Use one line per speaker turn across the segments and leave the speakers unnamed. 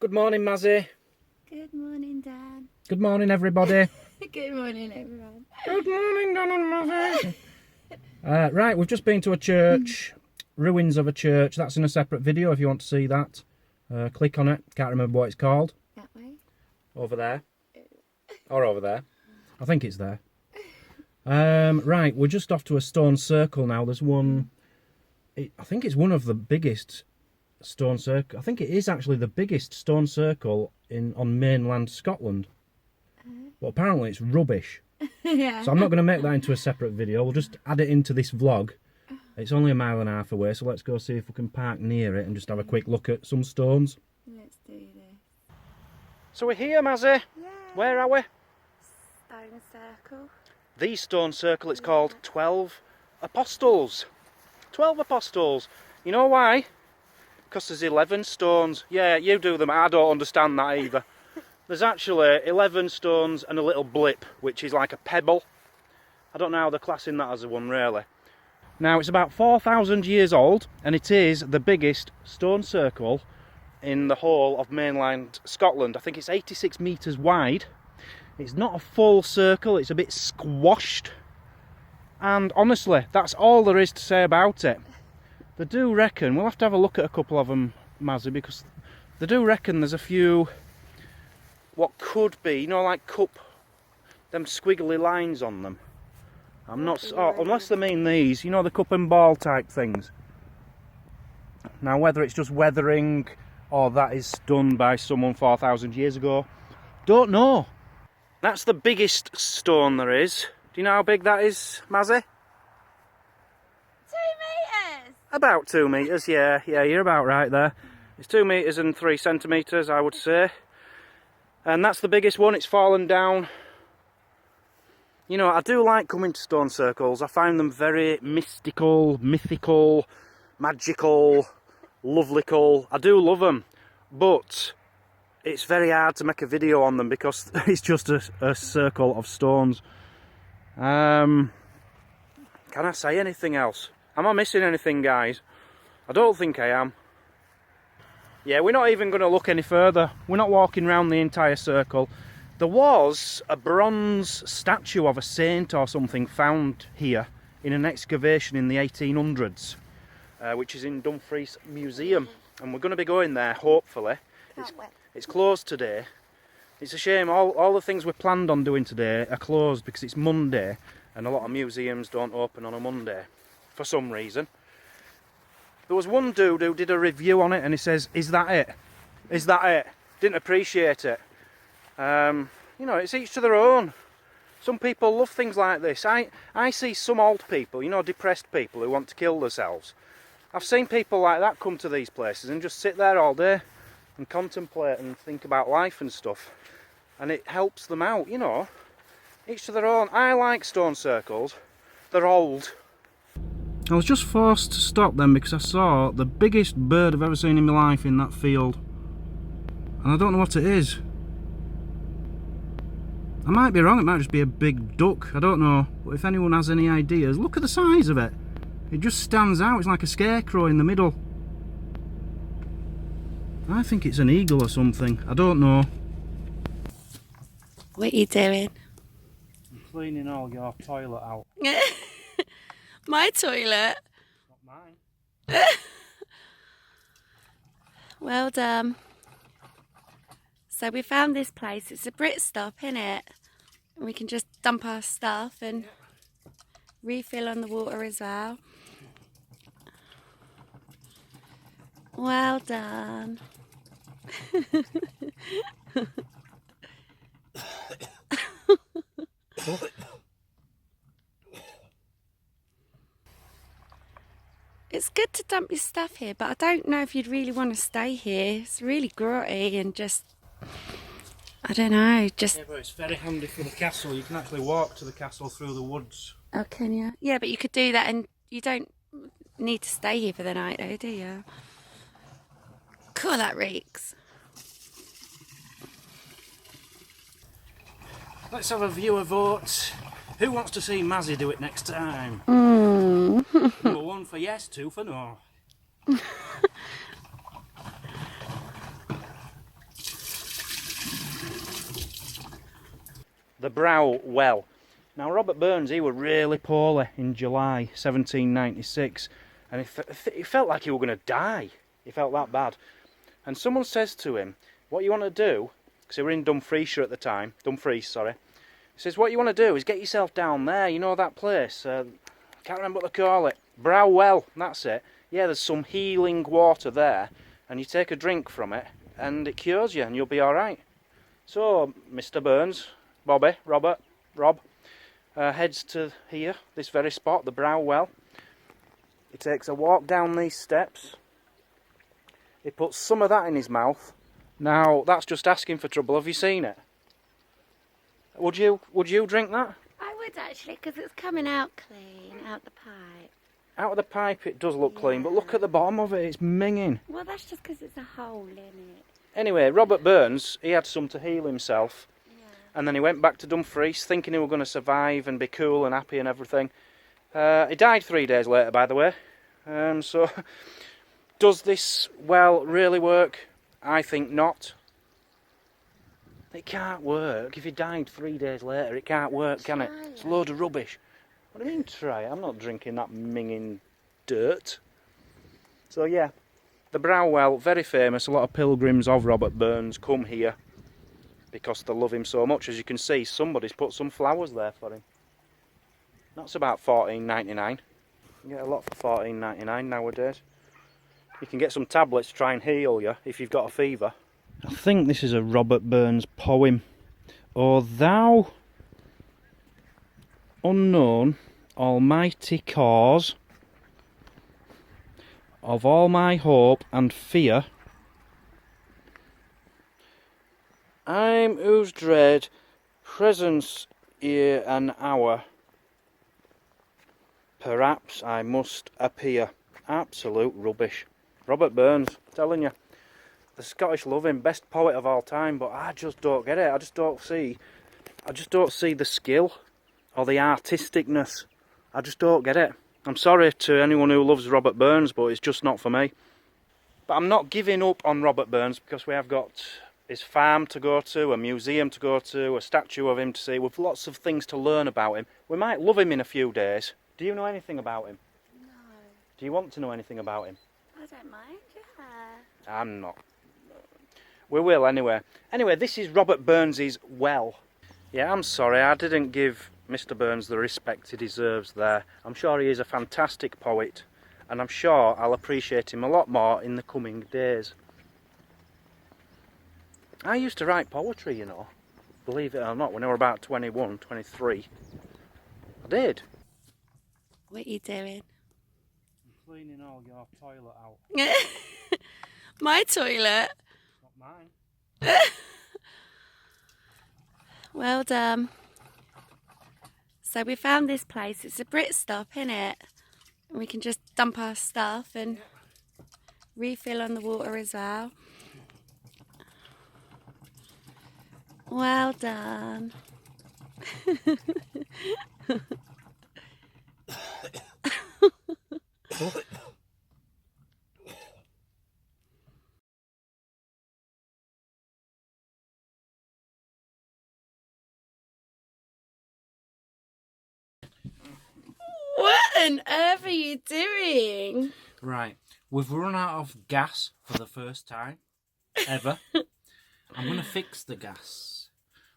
Good morning, Mazzy.
Good morning, Dad.
Good morning, everybody.
Good morning, everyone.
Good morning, Dan and Mazzy. Right, we've just been to a church, ruins of a church. That's in a separate video if you want to see that. Click on it. Can't remember what it's called.
That way?
Over there. Or over there. I think it's there. Right, we're just off to a stone circle now. There's one... I think it's one of the biggest stone circle. I think it is actually the biggest stone circle on mainland Scotland. But apparently it's rubbish.
Yeah.
So I'm not going to make that into a separate video. We'll just add it into this vlog. It's only 1.5 miles away, so let's go see if we can park near it and just have a quick look at some stones.
Let's do this.
So we're here, Mazzy.
Yeah.
Where are we?
Stone circle.
The stone circle, it's called 12 Apostles. 12 Apostles. You know why? Because there's 11 stones. Yeah, you do them. I don't understand that either. There's actually 11 stones and a little blip, which is like a pebble. I don't know how they're classing that as a one, really. Now, it's about 4,000 years old, and it is the biggest stone circle in the whole of mainland Scotland. I think it's 86 metres wide. It's not a full circle, it's a bit squashed. And honestly, that's all there is to say about it. They do reckon, we'll have to have a look at a couple of them, Mazzy, because they do reckon there's a few, what could be, you know, like them squiggly lines on them. I'm not, unless they mean these, you know, the cup and ball type things. Now, whether it's just weathering or that is done by someone 4,000 years ago, don't know. That's the biggest stone there is. Do you know how big that is, Mazzy?
2 meters.
About 2 metres, yeah, you're about right there. It's 2 metres and 3 centimetres, I would say. And that's the biggest one, it's fallen down. You know, I do like coming to stone circles. I find them very mystical, mythical, magical, lovelycal. I do love them, but it's very hard to make a video on them because it's just a circle of stones. Can I say anything else? Am I missing anything, guys? I don't think I am. Yeah, we're not even going to look any further. We're not walking around the entire circle. There was a bronze statue of a saint or something found here in an excavation in the 1800s, which is in Dumfries Museum. And we're going to be going there, hopefully. It's closed today. It's a shame, all the things we planned on doing today are closed because it's Monday and a lot of museums don't open on a Monday for some reason. There was one dude who did a review on it and he says, "Is that it? Is that it?" Didn't appreciate it. You know, it's each to their own. Some people love things like this. I see some old people, you know, depressed people who want to kill themselves. I've seen people like that come to these places and just sit there all day and contemplate and think about life and stuff. And it helps them out, you know. Each to their own. I like stone circles. They're old. I was just forced to stop then because I saw the biggest bird I've ever seen in my life in that field. And I don't know what it is. I might be wrong, it might just be a big duck, I don't know. But if anyone has any ideas, look at the size of it. It just stands out, it's like a scarecrow in the middle. I think it's an eagle or something, I don't know.
What are you doing?
I'm cleaning all your toilet out.
My toilet?
Not mine.
Well done. So we found this place. It's a Brit stop, isn't it? And we can just dump our stuff and refill on the water as well. Well done. It's good to dump your stuff here, but I don't know if you'd really want to stay here. It's really grotty and just, I don't know, just...
Yeah, but it's very handy for the castle. You can actually walk to the castle through the woods.
Oh, can you? Yeah, but you could do that and you don't need to stay here for the night though, do you? Cool, that reeks.
Let's have a viewer vote. Who wants to see Mazzy do it next time? Number 1 for yes, 2 for no. the Brow Well. Now, Robert Burns, he were really poorly in July 1796, and he felt like he were going to die. He felt that bad. And someone says to him, what you want to do, because they were in Dumfries at the time, he says, what you want to do is get yourself down there, you know that place, can't remember what they call it, Brow Well, that's it. Yeah, there's some healing water there, and you take a drink from it, and it cures you, and you'll be alright. So, Mr. Burns, Bobby, Robert, Rob, heads to here, this very spot, the Brow Well. He takes a walk down these steps. He puts some of that in his mouth. Now, that's just asking for trouble. Have you seen it? Would you drink that?
I would actually, because it's coming out clean, out the pipe.
Out of the pipe it does look clean, but look at the bottom of it, it's minging.
Well, that's just because it's a hole in it.
Anyway, Robert Burns, he had some to heal himself. And then he went back to Dumfries thinking he was going to survive and be cool and happy and everything. He died 3 days later, by the way. So, does this well really work? I think not. It can't work. If he died 3 days later, it can't work, can it? It's a load of rubbish. What do you mean try it? I'm not drinking that minging dirt. So yeah, the Brow Well, very famous. A lot of pilgrims of Robert Burns come here because they love him so much. As you can see, somebody's put some flowers there for him. That's about $14.99. You get a lot for $14.99 nowadays. You can get some tablets to try and heal you if you've got a fever. I think this is a Robert Burns poem. O thou unknown almighty cause of all my hope and fear, I'm whose dread presence ere an hour perhaps I must appear. Absolute rubbish. Robert Burns, telling you. The Scottish love him, best poet of all time, but I just don't get it. I just don't see the skill or the artisticness. I just don't get it. I'm sorry to anyone who loves Robert Burns, but it's just not for me. But I'm not giving up on Robert Burns because we have got his farm to go to, a museum to go to, a statue of him to see, with lots of things to learn about him. We might love him in a few days. Do you know anything about him?
No.
Do you want to know anything about him?
I don't mind, yeah.
I'm not. We will anyway. Anyway, this is Robert Burns's well. Yeah, I'm sorry, I didn't give Mr. Burns the respect he deserves there. I'm sure he is a fantastic poet, and I'm sure I'll appreciate him a lot more in the coming days. I used to write poetry, you know, believe it or not, when I was about 21, 23. I did.
What are you doing?
I'm cleaning all your toilet out.
My toilet?
Not mine.
Well done. So we found this place. It's a Brit stop, isn't it? And we can just dump our stuff and refill on the water as well. Well done. What on earth are you doing?
Right, we've run out of gas for the first time ever. I'm going to fix the gas.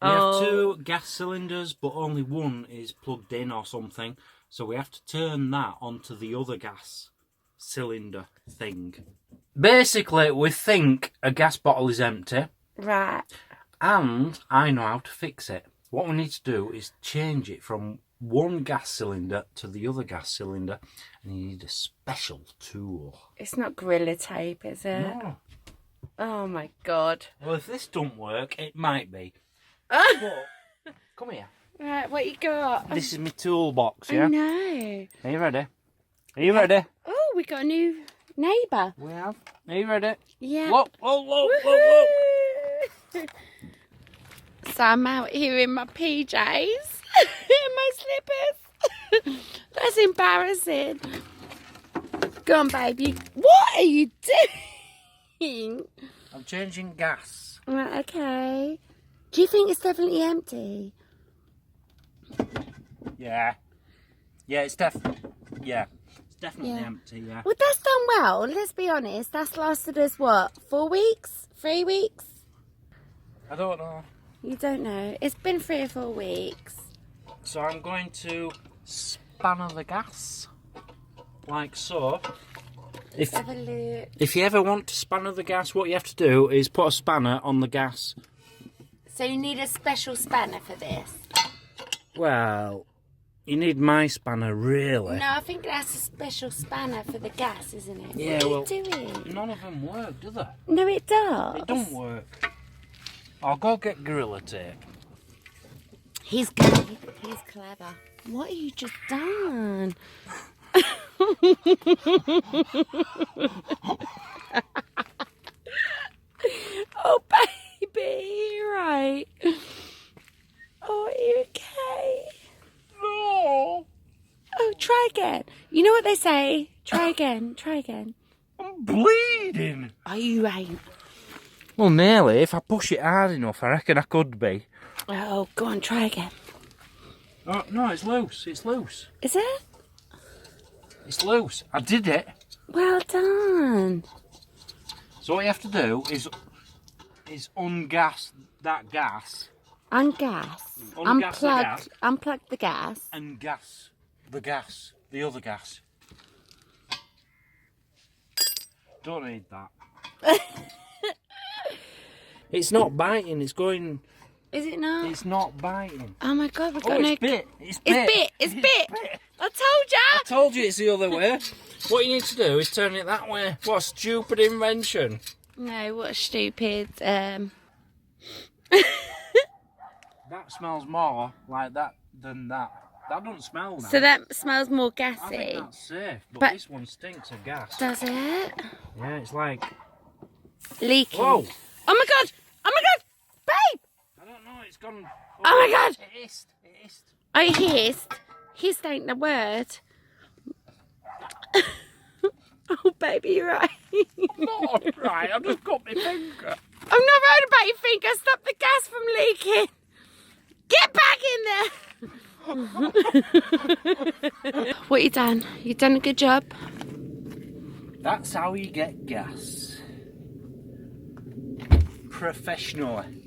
We have 2 gas cylinders, but only one is plugged in or something. So we have to turn that onto the other gas cylinder thing. Basically, we think a gas bottle is empty.
Right.
And I know how to fix it. What we need to do is change it from one gas cylinder to the other gas cylinder. And you need a special tool.
It's not Gorilla Tape, is it?
No.
Oh my god.
Well, if this don't work, it might be. But, come here.
Right, what you got?
This is my toolbox, yeah?
I know.
Are you ready? Are you ready?
Oh, we got a new neighbour.
We have. Are you ready?
Yeah.
Look, look, look, look, look.
So I'm out here in my PJs, in my slippers. That's embarrassing. Go on, baby. What are you doing?
I'm changing gas.
Right, okay. Do you think it's definitely empty?
Yeah. Yeah, it's definitely empty, yeah.
Well, that's done well. Let's be honest. That's lasted us, what, 4 weeks? 3 weeks?
I don't know.
You don't know. It's been 3 or 4 weeks.
So I'm going to spanner the gas, like so.
Let's have a look.
If you ever want to spanner the gas, what you have to do is put a spanner on the gas.
So you need a special spanner for this?
Well, you need my spanner, really.
No, I think that's a special spanner for the gas, isn't it?
Yeah,
what are you doing?
None of them work, do they?
No, it does.
It don't work. I'll go get Gorilla Tape.
He's good. He's clever. What have you just done? Oh, baby, you're right. Oh, are you okay?
No!
Oh, try again. You know what they say? Try again. Try again.
I'm bleeding.
Oh, you ain't.
Well, nearly. If I push it hard enough, I reckon I could be.
Oh, go on, try again.
Oh, no, it's loose. It's loose.
Is it?
It's loose. I did it.
Well done.
So what you have to do is ungas that gas.
Ungas.
Ungas the gas.
Unplug the gas.
And gas. The other gas. Don't need that. It's not biting, it's going...
Is it not?
It's not biting.
Oh my god, we're
Oh,
gonna...
it's bit. It's
It's bit. I told ya!
I told you it's the other way. What you need to do is turn it that way. What a stupid invention.
No, what a stupid...
That smells more like that than that. That doesn't smell now.
So that smells more
I think
gassy.
that's safe, but this one stinks of gas.
Does it?
Yeah, it's like...
Leaking.
Whoa!
Oh my god! Oh my god! Babe!
I don't know, it's gone...
Oh my god!
It hissed.
I hissed. Hissed ain't the word. Oh, baby, you're right.
Not right, I've just got my finger.
I'm not worried about your finger. Stop the gas from leaking. Get back in there. What you done? You done a good job?
That's how you get gas. Professionally.